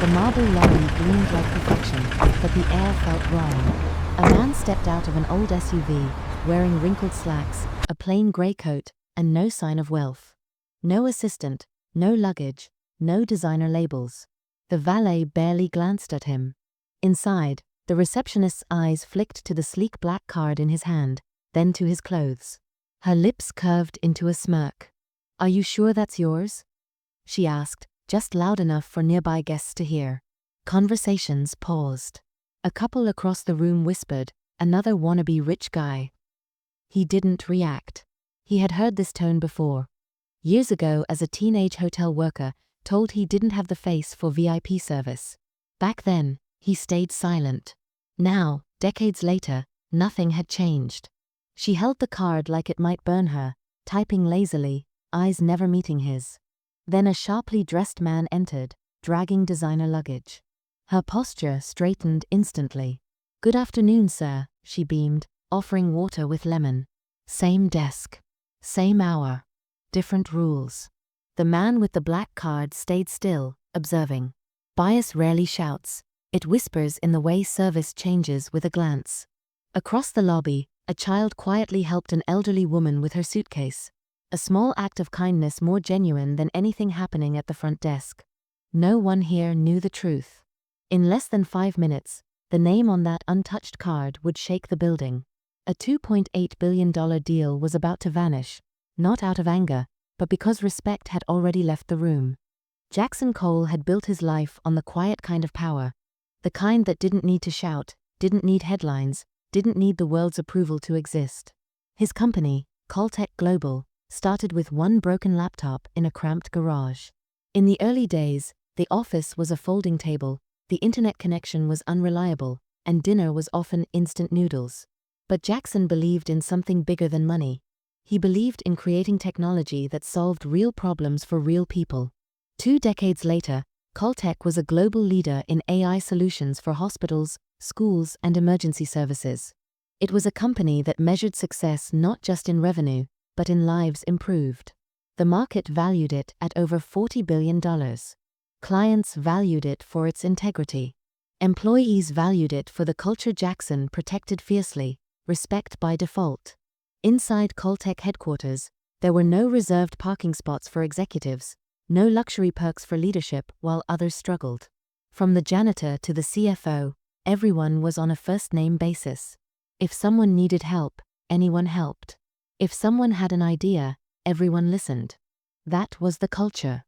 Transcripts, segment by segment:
The marble lobby gleamed like perfection, but the air felt wrong. A man stepped out of an old SUV, wearing wrinkled slacks, a plain grey coat, and no sign of wealth. No assistant, no luggage, no designer labels. The valet barely glanced at him. Inside, the receptionist's eyes flicked to the sleek black card in his hand, then to his clothes. Her lips curved into a smirk. "Are you sure that's yours?" she asked, just loud enough for nearby guests to hear. Conversations paused. A couple across the room whispered, "Another wannabe rich guy." He didn't react. He had heard this tone before. Years ago, as a teenage hotel worker, told he didn't have the face for VIP service. Back then, he stayed silent. Now, decades later, nothing had changed. She held the card like it might burn her, typing lazily, eyes never meeting his. Then a sharply dressed man entered, dragging designer luggage. Her posture straightened instantly. "Good afternoon, sir," she beamed, offering water with lemon. Same desk. Same hour. Different rules. The man with the black card stayed still, observing. Bias rarely shouts. It whispers in the way service changes with a glance. Across the lobby, a child quietly helped an elderly woman with her suitcase. A small act of kindness more genuine than anything happening at the front desk. No one here knew the truth. In less than 5 minutes, the name on that untouched card would shake the building. A $2.8 billion deal was about to vanish, not out of anger, but because respect had already left the room. Jackson Cole had built his life on the quiet kind of power. The kind that didn't need to shout, didn't need headlines, didn't need the world's approval to exist. His company, Caltech Global, started with one broken laptop in a cramped garage. In the early days, the office was a folding table, the internet connection was unreliable, and dinner was often instant noodles. But Jackson believed in something bigger than money. He believed in creating technology that solved real problems for real people. 2 decades later, Caltech was a global leader in AI solutions for hospitals, schools, and emergency services. It was a company that measured success not just in revenue, but in lives improved. The market valued it at over $40 billion. Clients valued it for its integrity. Employees valued it for the culture Jackson protected fiercely, respect by default. Inside Caltech headquarters, there were no reserved parking spots for executives, no luxury perks for leadership while others struggled. From the janitor to the CFO, everyone was on a first-name basis. If someone needed help, anyone helped. If someone had an idea, everyone listened. That was the culture.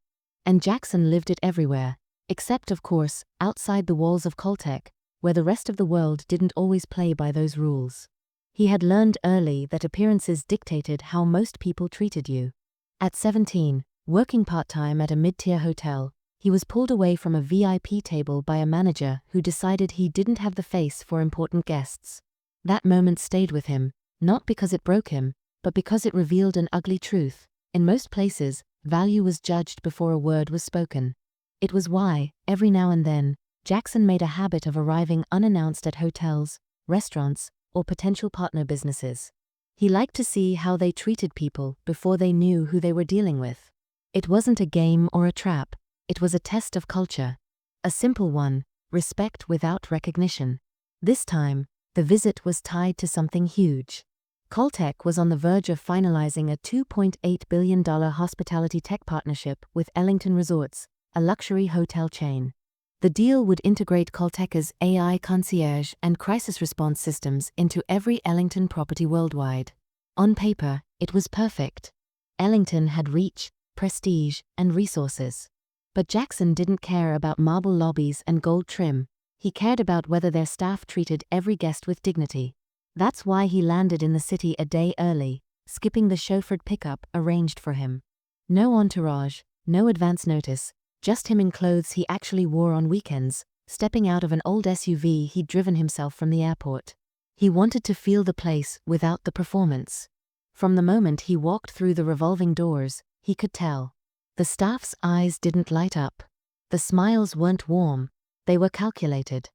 And Jackson lived it everywhere, except, of course, outside the walls of Caltech, where the rest of the world didn't always play by those rules. He had learned early that appearances dictated how most people treated you. At 17, working part-time at a mid-tier hotel, he was pulled away from a VIP table by a manager who decided he didn't have the face for important guests. That moment stayed with him, not because it broke him, but because it revealed an ugly truth. In most places, value was judged before a word was spoken. It was why, every now and then, Jackson made a habit of arriving unannounced at hotels, restaurants, or potential partner businesses. He liked to see how they treated people before they knew who they were dealing with. It wasn't a game or a trap, it was a test of culture. A simple one, respect without recognition. This time, the visit was tied to something huge. Caltech was on the verge of finalizing a $2.8 billion hospitality tech partnership with Ellington Resorts, a luxury hotel chain. The deal would integrate Caltech's AI concierge and crisis response systems into every Ellington property worldwide. On paper, it was perfect. Ellington had reach, prestige, and resources. But Jackson didn't care about marble lobbies and gold trim. He cared about whether their staff treated every guest with dignity. That's why he landed in the city a day early, skipping the chauffeured pickup arranged for him. No entourage, no advance notice, just him in clothes he actually wore on weekends, stepping out of an old SUV he'd driven himself from the airport. He wanted to feel the place without the performance. From the moment he walked through the revolving doors, he could tell. The staff's eyes didn't light up. The smiles weren't warm, they were calculated.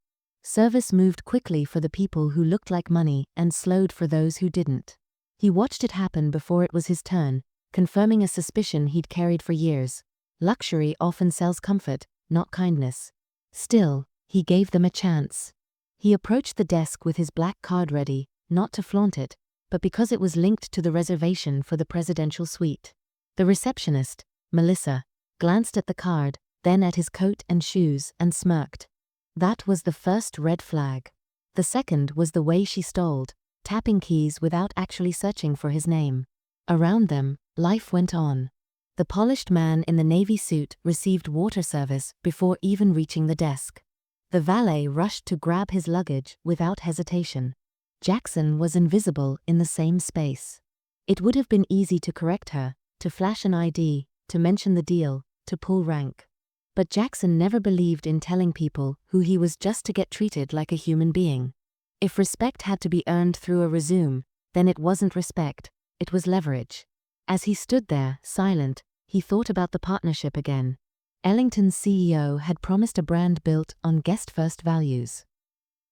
Service moved quickly for the people who looked like money and slowed for those who didn't. He watched it happen before it was his turn, confirming a suspicion he'd carried for years. Luxury often sells comfort, not kindness. Still, he gave them a chance. He approached the desk with his black card ready, not to flaunt it, but because it was linked to the reservation for the presidential suite. The receptionist, Melissa, glanced at the card, then at his coat and shoes, and smirked. That was the first red flag. The second was the way she stalled, tapping keys without actually searching for his name. Around them, life went on. The polished man in the navy suit received water service before even reaching the desk. The valet rushed to grab his luggage without hesitation. Jackson was invisible in the same space. It would have been easy to correct her, to flash an ID, to mention the deal, to pull rank. But Jackson never believed in telling people who he was just to get treated like a human being. If respect had to be earned through a resume, then it wasn't respect, it was leverage. As he stood there, silent, he thought about the partnership again. Ellington's CEO had promised a brand built on guest-first values.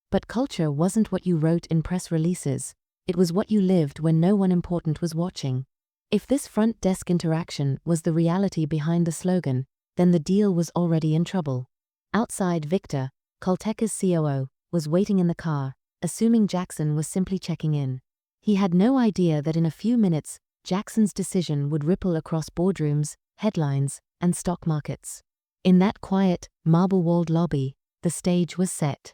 But culture wasn't what you wrote in press releases, it was what you lived when no one important was watching. If this front desk interaction was the reality behind the slogan, then the deal was already in trouble. Outside, Victor, Caltecha's COO, was waiting in the car, assuming Jackson was simply checking in. He had no idea that in a few minutes, Jackson's decision would ripple across boardrooms, headlines, and stock markets. In that quiet, marble-walled lobby, the stage was set.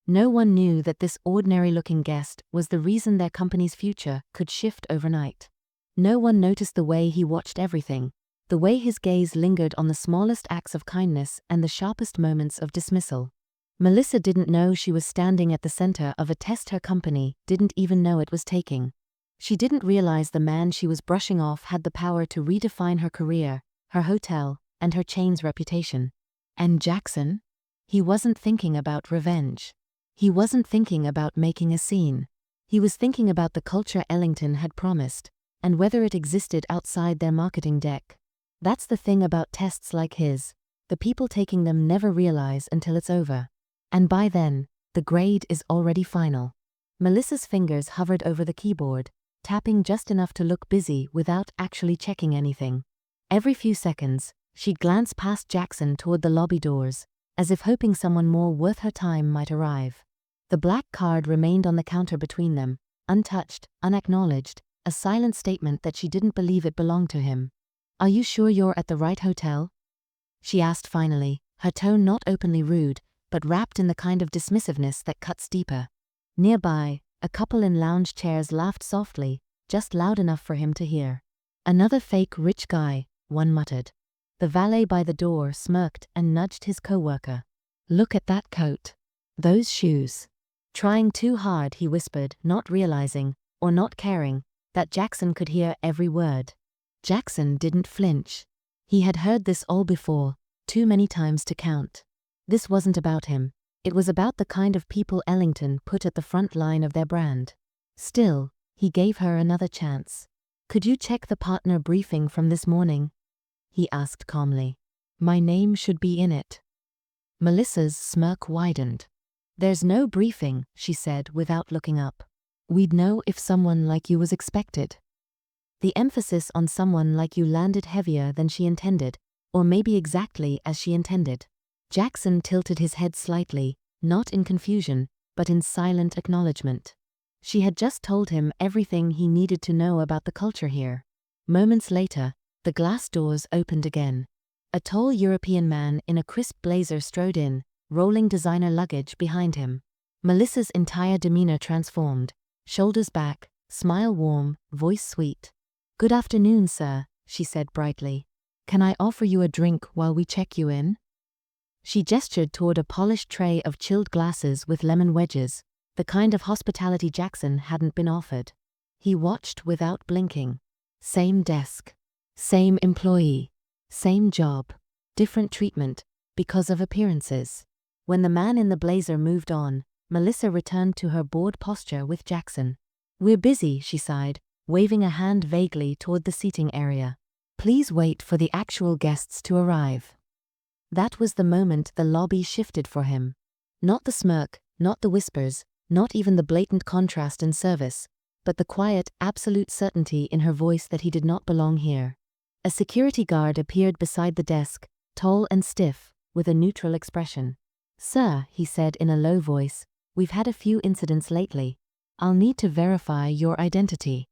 No one knew that this ordinary-looking guest was the reason their company's future could shift overnight. No one noticed the way he watched everything, the way his gaze lingered on the smallest acts of kindness and the sharpest moments of dismissal. Melissa didn't know she was standing at the center of a test her company didn't even know it was taking. She didn't realize the man she was brushing off had the power to redefine her career, her hotel, and her chain's reputation. And Jackson? He wasn't thinking about revenge. He wasn't thinking about making a scene. He was thinking about the culture Ellington had promised, and whether it existed outside their marketing deck. That's the thing about tests like his. The people taking them never realize until it's over. And by then, the grade is already final. Melissa's fingers hovered over the keyboard, tapping just enough to look busy without actually checking anything. Every few seconds, she'd glance past Jackson toward the lobby doors, as if hoping someone more worth her time might arrive. The black card remained on the counter between them, untouched, unacknowledged, a silent statement that she didn't believe it belonged to him. "Are you sure you're at the right hotel?" she asked finally, her tone not openly rude, but wrapped in the kind of dismissiveness that cuts deeper. Nearby, a couple in lounge chairs laughed softly, just loud enough for him to hear. "Another fake rich guy," one muttered. The valet by the door smirked and nudged his coworker. "Look at that coat. Those shoes." Trying too hard, he whispered, not realizing, or not caring, that Jackson could hear every word. Jackson didn't flinch. He had heard this all before, too many times to count. This wasn't about him. It was about the kind of people Ellington put at the front line of their brand. Still, he gave her another chance. "Could you check the partner briefing from this morning?" he asked calmly. "My name should be in it." Melissa's smirk widened. "There's no briefing," she said without looking up. "We'd know if someone like you was expected." The emphasis on someone like you landed heavier than she intended, or maybe exactly as she intended. Jackson tilted his head slightly, not in confusion, but in silent acknowledgement. She had just told him everything he needed to know about the culture here. Moments later, the glass doors opened again. A tall European man in a crisp blazer strode in, rolling designer luggage behind him. Melissa's entire demeanor transformed, shoulders back, smile warm, voice sweet. "Good afternoon, sir," she said brightly. "Can I offer you a drink while we check you in?" She gestured toward a polished tray of chilled glasses with lemon wedges, the kind of hospitality Jackson hadn't been offered. He watched without blinking. Same desk. Same employee. Same job. Different treatment, because of appearances. When the man in the blazer moved on, Melissa returned to her bored posture with Jackson. "We're busy," she sighed, waving a hand vaguely toward the seating area. "Please wait for the actual guests to arrive." That was the moment the lobby shifted for him. Not the smirk, not the whispers, not even the blatant contrast in service, but the quiet, absolute certainty in her voice that he did not belong here. A security guard appeared beside the desk, tall and stiff, with a neutral expression. "Sir," he said in a low voice, "we've had a few incidents lately. I'll need to verify your identity."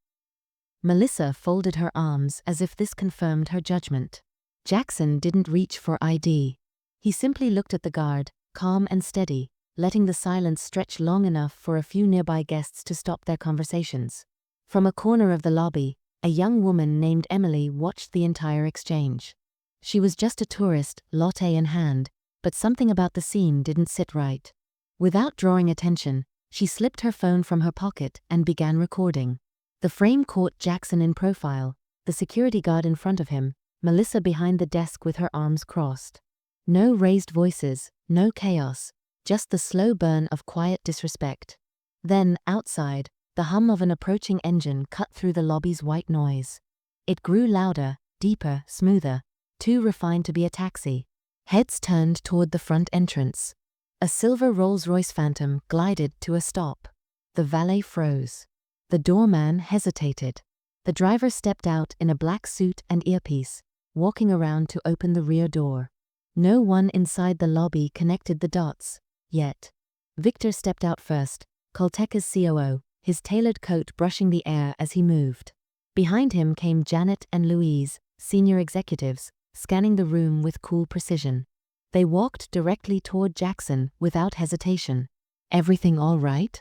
Melissa folded her arms as if this confirmed her judgment. Jackson didn't reach for ID. He simply looked at the guard, calm and steady, letting the silence stretch long enough for a few nearby guests to stop their conversations. From a corner of the lobby, a young woman named Emily watched the entire exchange. She was just a tourist, latte in hand, but something about the scene didn't sit right. Without drawing attention, she slipped her phone from her pocket and began recording. The frame caught Jackson in profile, the security guard in front of him, Melissa behind the desk with her arms crossed. No raised voices, no chaos, just the slow burn of quiet disrespect. Then, outside, the hum of an approaching engine cut through the lobby's white noise. It grew louder, deeper, smoother, too refined to be a taxi. Heads turned toward the front entrance. A silver Rolls-Royce Phantom glided to a stop. The valet froze. The doorman hesitated. The driver stepped out in a black suit and earpiece, walking around to open the rear door. No one inside the lobby connected the dots, yet. Victor stepped out first, Colteca's COO, his tailored coat brushing the air as he moved. Behind him came Janet and Louise, senior executives, scanning the room with cool precision. They walked directly toward Jackson without hesitation. "Everything all right?"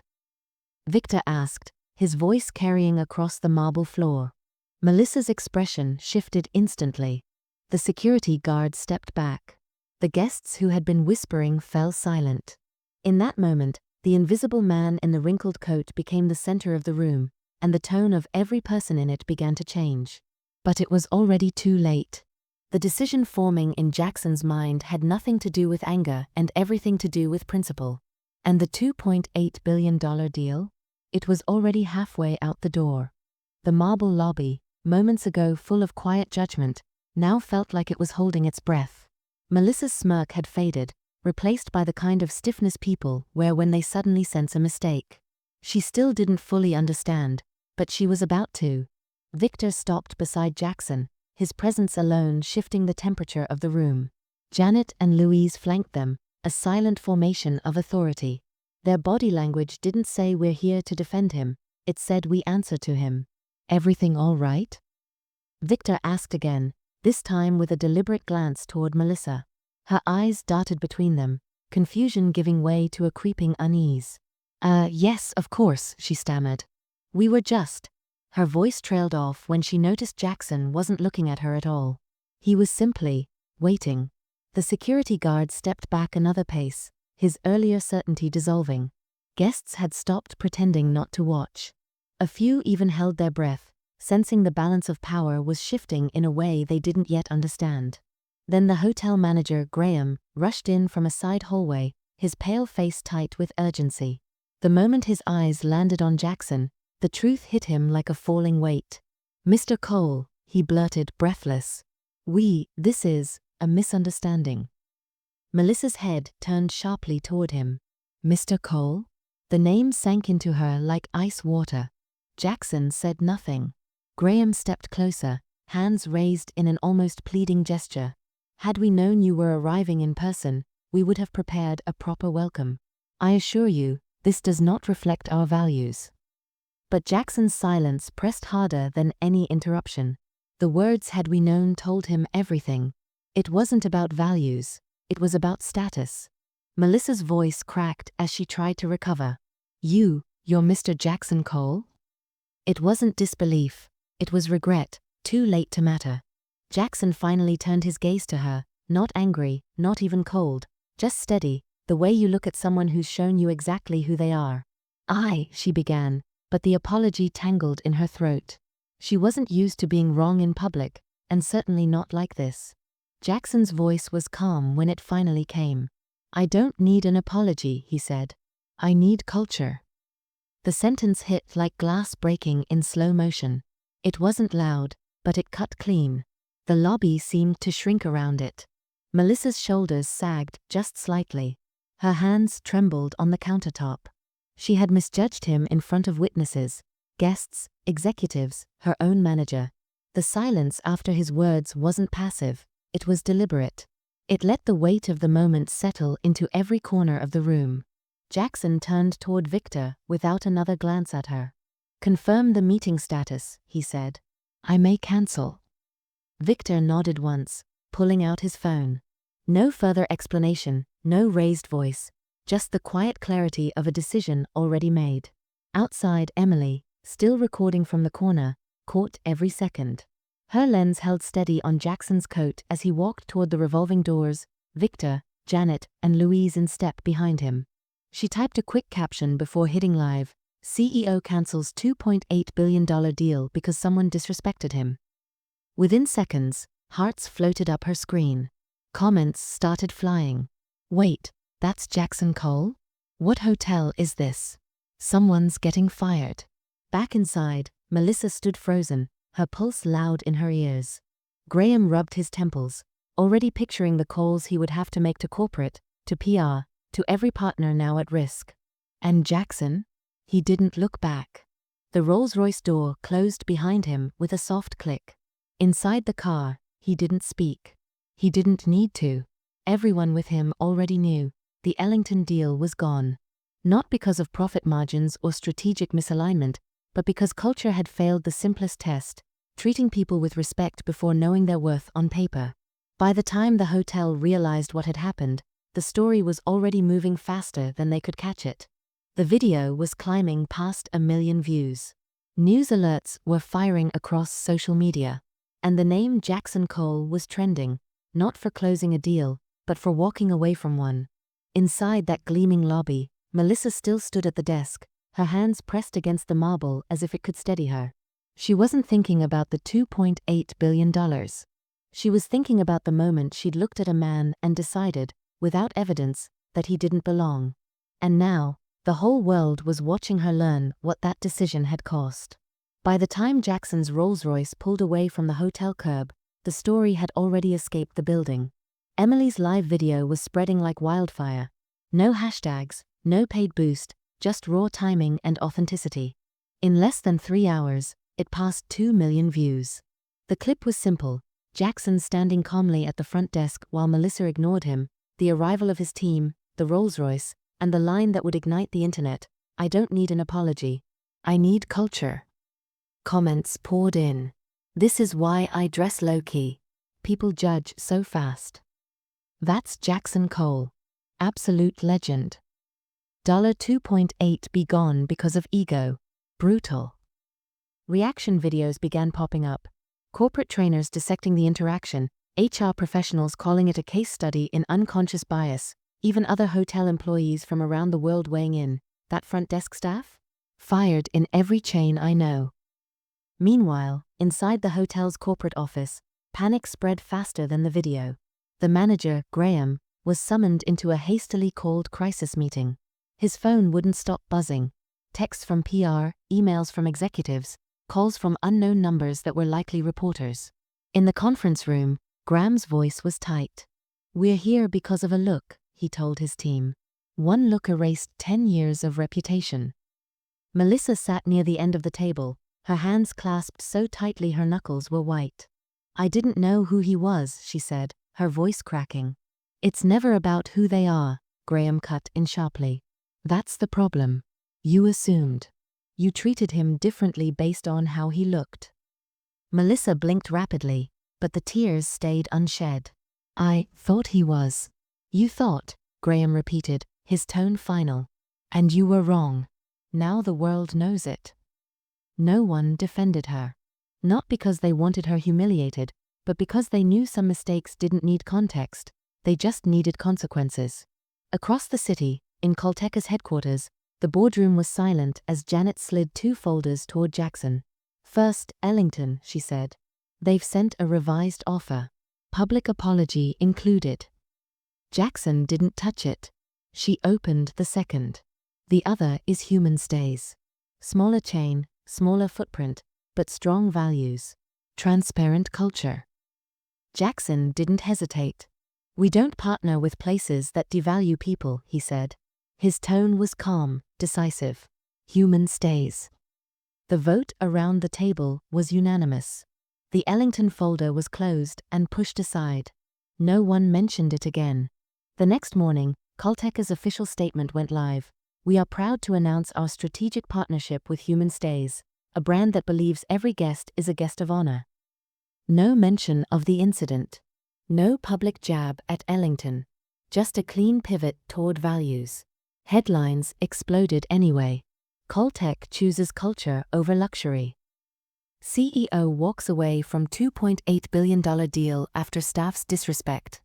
Victor asked, his voice carrying across the marble floor. Melissa's expression shifted instantly. The security guard stepped back. The guests who had been whispering fell silent. In that moment, the invisible man in the wrinkled coat became the center of the room, and the tone of every person in it began to change. But it was already too late. The decision forming in Jackson's mind had nothing to do with anger and everything to do with principle. And the $2.8 billion deal? It was already halfway out the door. The marble lobby, moments ago full of quiet judgment, now felt like it was holding its breath. Melissa's smirk had faded, replaced by the kind of stiffness people wear when they suddenly sense a mistake. She still didn't fully understand, but she was about to. Victor stopped beside Jackson, his presence alone shifting the temperature of the room. Janet and Louise flanked them, a silent formation of authority. Their body language didn't say we're here to defend him, it said we answer to him. "Everything all right?" Victor asked again, this time with a deliberate glance toward Melissa. Her eyes darted between them, confusion giving way to a creeping unease. Yes, of course," she stammered. "We were just." Her voice trailed off when she noticed Jackson wasn't looking at her at all. He was simply waiting. The security guard stepped back another pace, his earlier certainty dissolving. Guests had stopped pretending not to watch. A few even held their breath, sensing the balance of power was shifting in a way they didn't yet understand. Then the hotel manager, Graham, rushed in from a side hallway, his pale face tight with urgency. The moment his eyes landed on Jackson, the truth hit him like a falling weight. "Mr. Cole," he blurted, breathless. This is a misunderstanding." Melissa's head turned sharply toward him. "Mr. Cole?" The name sank into her like ice water. Jackson said nothing. Graham stepped closer, hands raised in an almost pleading gesture. "Had we known you were arriving in person, we would have prepared a proper welcome. I assure you, this does not reflect our values." But Jackson's silence pressed harder than any interruption. The words "had we known" told him everything. It wasn't about values. It was about status. Melissa's voice cracked as she tried to recover. You're Mr. Jackson Cole?" It wasn't disbelief. It was regret, too late to matter. Jackson finally turned his gaze to her, not angry, not even cold, just steady, the way you look at someone who's shown you exactly who they are. She began, but the apology tangled in her throat. She wasn't used to being wrong in public, and certainly not like this. Jackson's voice was calm when it finally came. "I don't need an apology," he said. "I need culture." The sentence hit like glass breaking in slow motion. It wasn't loud, but it cut clean. The lobby seemed to shrink around it. Melissa's shoulders sagged just slightly. Her hands trembled on the countertop. She had misjudged him in front of witnesses, guests, executives, her own manager. The silence after his words wasn't passive, it was deliberate. It let the weight of the moment settle into every corner of the room. Jackson turned toward Victor without another glance at her. "Confirm the meeting status," he said. "I may cancel." Victor nodded once, pulling out his phone. No further explanation, no raised voice, just the quiet clarity of a decision already made. Outside, Emily, still recording from the corner, caught every second. Her lens held steady on Jackson's coat as he walked toward the revolving doors, Victor, Janet, and Louise in step behind him. She typed a quick caption before hitting live: "CEO cancels $2.8 billion deal because someone disrespected him." Within seconds, hearts floated up her screen. Comments started flying. "Wait, that's Jackson Cole? What hotel is this? Someone's getting fired." Back inside, Melissa stood frozen, her pulse loud in her ears. Graham rubbed his temples, already picturing the calls he would have to make to corporate, to PR, to every partner now at risk. And Jackson? He didn't look back. The Rolls-Royce door closed behind him with a soft click. Inside the car, he didn't speak. He didn't need to. Everyone with him already knew the Ellington deal was gone. Not because of profit margins or strategic misalignment, but because culture had failed the simplest test, treating people with respect before knowing their worth on paper. By the time the hotel realized what had happened, the story was already moving faster than they could catch it. The video was climbing past 1 million views. News alerts were firing across social media. And the name Jackson Cole was trending, not for closing a deal, but for walking away from one. Inside that gleaming lobby, Melissa still stood at the desk, her hands pressed against the marble as if it could steady her. She wasn't thinking about the $2.8 billion. She was thinking about the moment she'd looked at a man and decided, without evidence, that he didn't belong. And now, the whole world was watching her learn what that decision had cost. By the time Jackson's Rolls-Royce pulled away from the hotel curb, the story had already escaped the building. Emily's live video was spreading like wildfire. No hashtags, no paid boost, just raw timing and authenticity. In less than 3 hours, it passed 2 million views. The clip was simple: Jackson standing calmly at the front desk while Melissa ignored him, the arrival of his team, the Rolls-Royce, and the line that would ignite the internet: "I don't need an apology. I need culture." Comments poured in. "This is why I dress low-key. People judge so fast." "That's Jackson Cole. Absolute legend." $2.8 be gone because of ego. Brutal. Reaction videos began popping up. Corporate trainers dissecting the interaction, HR professionals calling it a case study in unconscious bias, even other hotel employees from around the world weighing in. "That front desk staff? Fired in every chain I know." Meanwhile, inside the hotel's corporate office, panic spread faster than the video. The manager, Graham, was summoned into a hastily called crisis meeting. His phone wouldn't stop buzzing. Texts from PR, emails from executives, calls from unknown numbers that were likely reporters. In the conference room, Graham's voice was tight. "We're here because of a look," he told his team. One look erased 10 years of reputation. Melissa sat near the end of the table, her hands clasped so tightly her knuckles were white. "I didn't know who he was," she said, her voice cracking. "It's never about who they are," Graham cut in sharply. "That's the problem. You assumed. You treated him differently based on how he looked." Melissa blinked rapidly, but the tears stayed unshed. "I thought he was." "You thought," Graham repeated, his tone final. "And you were wrong. Now the world knows it." No one defended her. Not because they wanted her humiliated, but because they knew some mistakes didn't need context, they just needed consequences. Across the city, in Colteca's headquarters, the boardroom was silent as Janet slid 2 folders toward Jackson. "First, Ellington," she said. "They've sent a revised offer. Public apology included." Jackson didn't touch it. She opened the second. "The other is human stays. Smaller chain, smaller footprint, but strong values. Transparent culture." Jackson didn't hesitate. "We don't partner with places that devalue people," he said. His tone was calm, decisive. "Human stays." The vote around the table was unanimous. The Ellington folder was closed and pushed aside. No one mentioned it again. The next morning, Caltech's official statement went live. We are proud to announce our strategic partnership with Human Stays, a brand that believes every guest is a guest of honor. No mention of the incident. No public jab at Ellington. Just a clean pivot toward values. Headlines exploded anyway. Caltech chooses culture over luxury. CEO walks away from $2.8 billion deal after staff's disrespect.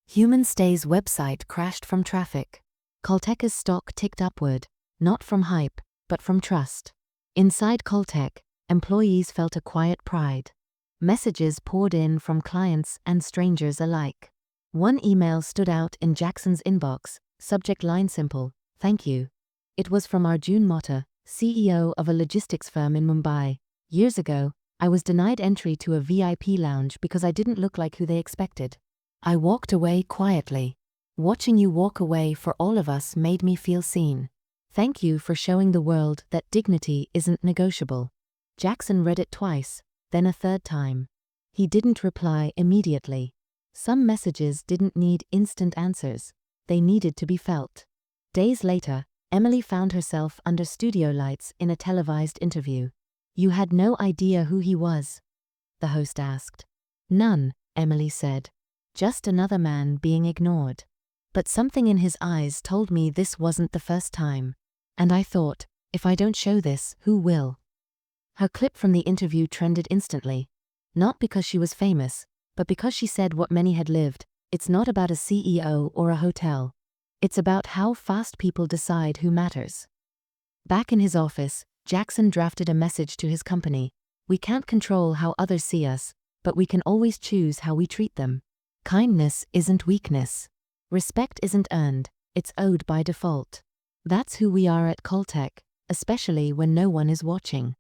Human Stays website crashed from traffic. Caltech's stock ticked upward, not from hype, but from trust. Inside Caltech, employees felt a quiet pride. Messages poured in from clients and strangers alike. One email stood out in Jackson's inbox, subject line simple, "Thank you." It was from Arjun Motta, CEO of a logistics firm in Mumbai. "Years ago, I was denied entry to a VIP lounge because I didn't look like who they expected. I walked away quietly. Watching you walk away for all of us made me feel seen. Thank you for showing the world that dignity isn't negotiable." Jackson read it twice, then a third time. He didn't reply immediately. Some messages didn't need instant answers. They needed to be felt. Days later, Emily found herself under studio lights in a televised interview. "You had no idea who he was?" the host asked. "None," Emily said. "Just another man being ignored. But something in his eyes told me this wasn't the first time. And I thought, if I don't show this, who will?" Her clip from the interview trended instantly. Not because she was famous, but because she said what many had lived. It's not about a CEO or a hotel. It's about how fast people decide who matters. Back in his office, Jackson drafted a message to his company. "We can't control how others see us, but we can always choose how we treat them. Kindness isn't weakness. Respect isn't earned, it's owed by default. That's who we are at Caltech, especially when no one is watching."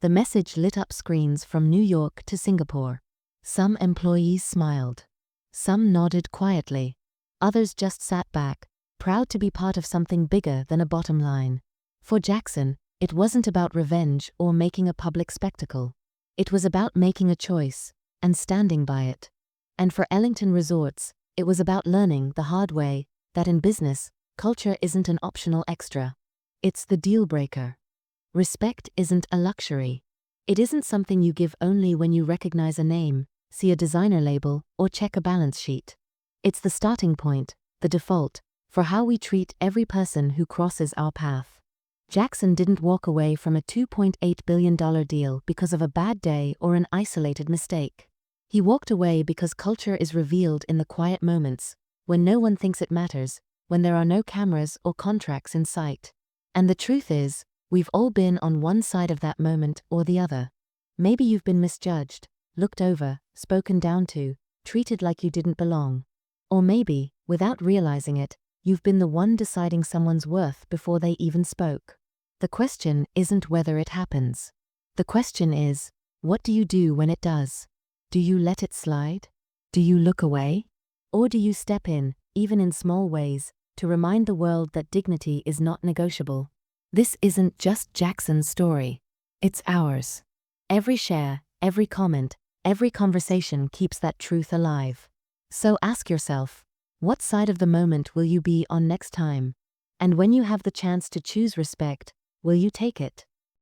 The message lit up screens from New York to Singapore. Some employees smiled. Some nodded quietly. Others just sat back, proud to be part of something bigger than a bottom line. For Jackson, it wasn't about revenge or making a public spectacle. It was about making a choice and standing by it. And for Ellington Resorts, it was about learning the hard way that in business, culture isn't an optional extra. It's the deal breaker. Respect isn't a luxury. It isn't something you give only when you recognize a name, see a designer label, or check a balance sheet. It's the starting point, the default, for how we treat every person who crosses our path. Jackson didn't walk away from a $2.8 billion deal because of a bad day or an isolated mistake. He walked away because culture is revealed in the quiet moments, when no one thinks it matters, when there are no cameras or contracts in sight. And the truth is, we've all been on one side of that moment or the other. Maybe you've been misjudged, looked over, spoken down to, treated like you didn't belong. Or maybe, without realizing it, you've been the one deciding someone's worth before they even spoke. The question isn't whether it happens. The question is, what do you do when it does? Do you let it slide? Do you look away? Or do you step in, even in small ways, to remind the world that dignity is not negotiable? This isn't just Jackson's story. It's ours. Every share, every comment, every conversation keeps that truth alive. So ask yourself, what side of the moment will you be on next time? And when you have the chance to choose respect, will you take it?